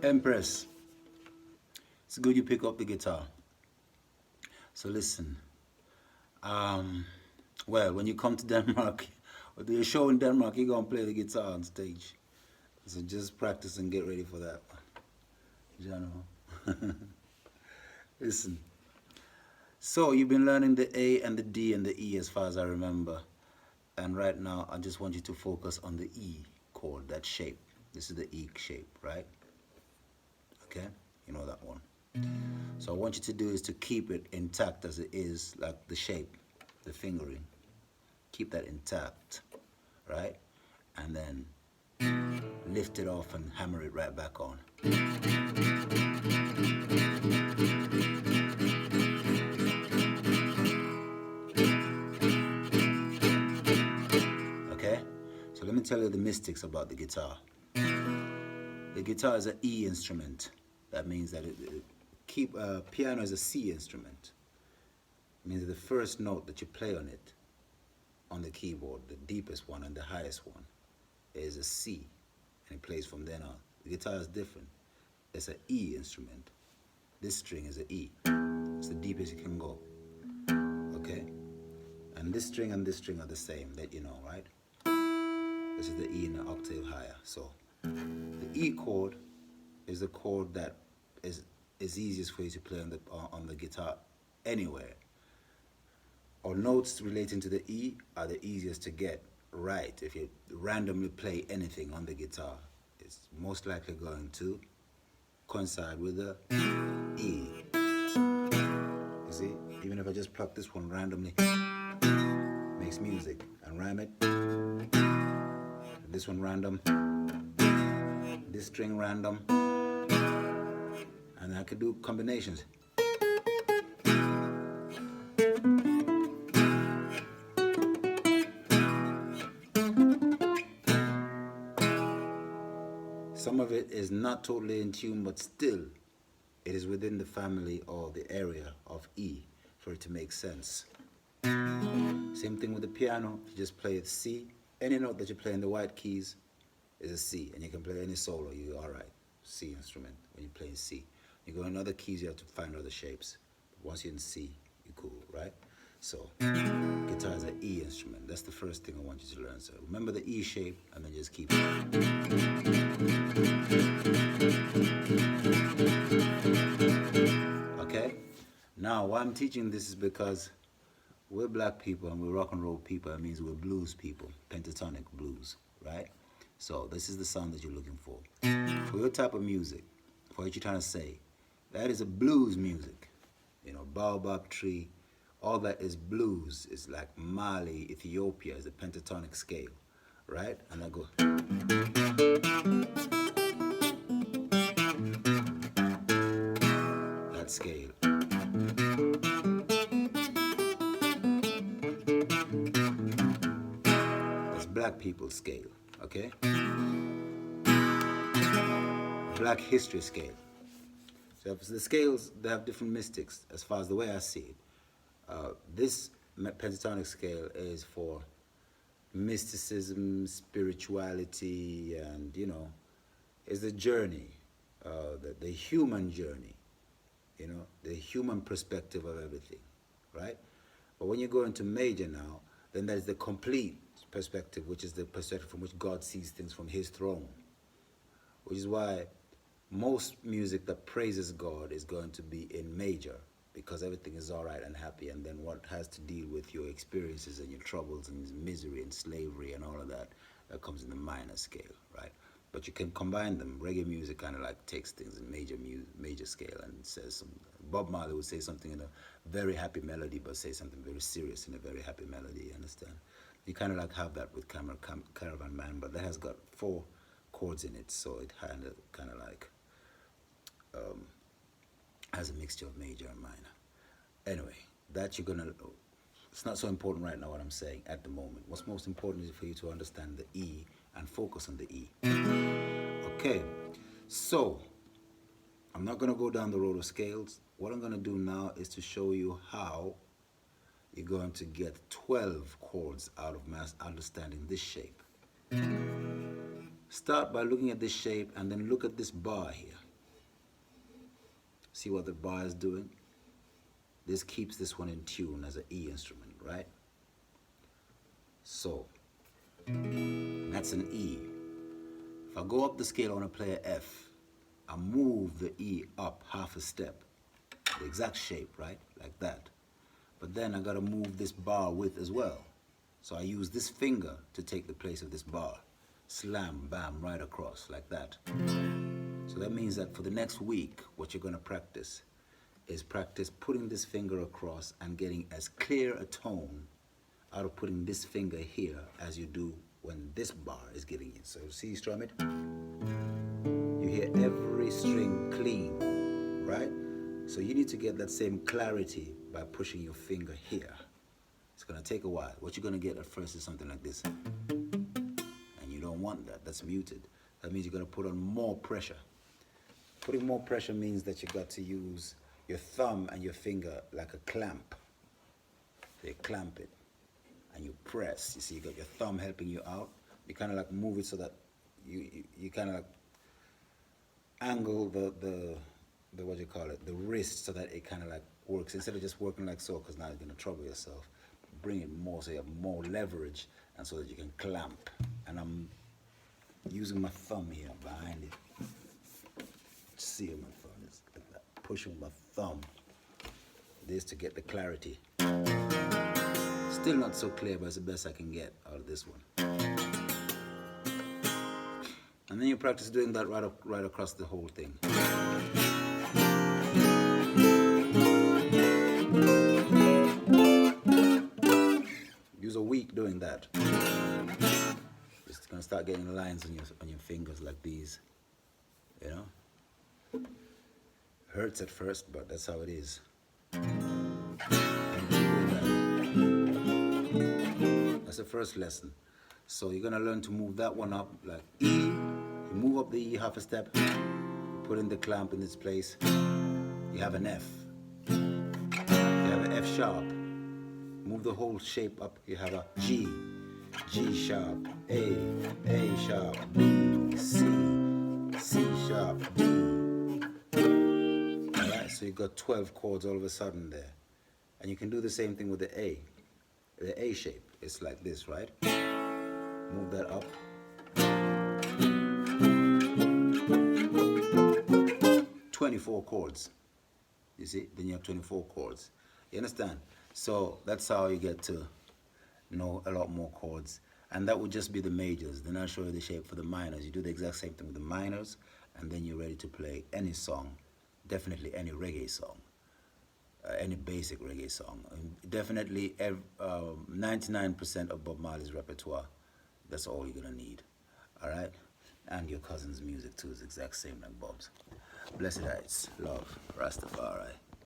Empress, it's good you pick up the guitar. So listen, um, well, when you come to Denmark, or do a show in Denmark, you're gonna play the guitar on stage. So just practice and get ready for that one. You know. Listen. So you've been learning the A and the D and the E as far as I remember. And right now, I just want you to focus on the E chord, that shape. This is the E shape, right? Okay, you know that one. So I want you to do is to keep it intact as it is, like the shape, the fingering. Keep that intact, right? And then lift it off and hammer it right back on. Okay? So let me tell you the mystics about the guitar. The guitar is an E instrument. That means that piano is a C instrument. It means that the first note that you play on it, on the keyboard, the deepest one and the highest one, is a C, and it plays from then on. The guitar is different. It's an E instrument. This string is an E. It's the deepest you can go. Okay? And this string and this string are the same, that you know, right? This is the E in an octave higher. So the E chord is the chord that is easiest for you to play on the guitar anywhere. Or notes relating to the E are the easiest to get right. If you randomly play anything on the guitar, it's most likely going to coincide with the E. You see, even if I just pluck this one randomly, makes music, and rhyme it. This one random, this string random, and I could do combinations. Some of it is not totally in tune, but still it is within the family or the area of E for it to make sense. Same thing with the piano. You just play it C. Any note that you play in the white keys is a C, and you can play any solo. You're all right. C instrument when you play in C. You go in other keys, you have to find other shapes. But once you're in C, you're cool, right? So guitar is an E instrument. That's the first thing I want you to learn. So remember the E shape, and then just keep it. Okay? Now, why I'm teaching this is because we're black people and we're rock and roll people. That means we're blues people, pentatonic blues, right? So this is the sound that you're looking for. For your type of music, for what you're trying to say, that is a blues music. You know, baobab tree, all that is blues. It's like Mali, Ethiopia is a pentatonic scale, right? And I go. That scale. That's black people's scale, okay? Black history scale. So the scales, they have different mystics as far as the way I see it. This pentatonic scale is for mysticism, spirituality, and, you know, is the journey, the human journey, you know, the human perspective of everything, right? But when you go into major now, then there's the complete perspective, which is the perspective from which God sees things from his throne, which is why most music that praises God is going to be in major, because everything is all right and happy, and then what has to deal with your experiences and your troubles and misery and slavery and all of that, that comes in the minor scale, right? But you can combine them. Reggae music kind of like takes things in major scale and says some. Bob Marley would say something in a very happy melody, but say something very serious in a very happy melody. You understand? You kind of like have that with Caravan Man, but that has got 4 chords in it, so it kind of like has a mixture of major and minor. Anyway, that you're gonna. It's not so important right now what I'm saying at the moment. What's most important is for you to understand the E and focus on the E. Okay, so I'm not gonna go down the road of scales. What I'm gonna do now is to show you how you're going to get 12 chords out of understanding this shape. Start by looking at this shape and then look at this bar here. See what the bar is doing? This keeps this one in tune as an E instrument, right? So, that's an E. If I go up the scale, I want to play an F. I move the E up half a step. The exact shape, right? Like that. But then I got to move this bar width as well. So I use this finger to take the place of this bar. Slam, bam, right across, like that. So that means that for the next week, what you're going to practice is practice putting this finger across and getting as clear a tone out of putting this finger here as you do when this bar is getting in. So see, you strum it. You hear every string clean, right? So you need to get that same clarity by pushing your finger here. It's going to take a while. What you're going to get at first is something like this. And you don't want that. That's muted. That means you're going to put on more pressure. Putting more pressure means that you got to use your thumb and your finger like a clamp. So you clamp it and you press. You see, you got your thumb helping you out. You kind of like move it so that you kind of like angle the what do you call it, the wrist, so that it kind of like works instead of just working like so, because now you're going to trouble yourself. Bring it more so you have more leverage and so that you can clamp. And I'm using my thumb here behind it. See my thumb, it's like that. Pushing my thumb. This to get the clarity. Still not so clear, but it's the best I can get out of this one. And then you practice doing that right across the whole thing. Use a week doing that. Just gonna start getting lines on your fingers like these. You know? Hurts at first, but that's how it is. That's the first lesson. So you're gonna learn to move that one up like E. You move up the E half a step. You put in the clamp in its place. You have an F. You have an F sharp. Move the whole shape up. You have a G. G sharp. A sharp. B. C. C sharp. D. Alright, so you've got 12 chords all of a sudden there. And you can do the same thing with the A. The A shape. It's like this, right? Move that up. "24 chords. You see? Then you have 24 chords. You understand? So that's how you get to know a lot more chords. And that would just be the majors. Then I'll show you the shape for the minors. You do the exact same thing with the minors, and then you're ready to play any song. Definitely any reggae song. Any basic reggae song. And definitely 99% of Bob Marley's repertoire. That's all you're gonna need. Alright? And your cousin's music too is the exact same like Bob's. Blessed heights. Love. Rastafari.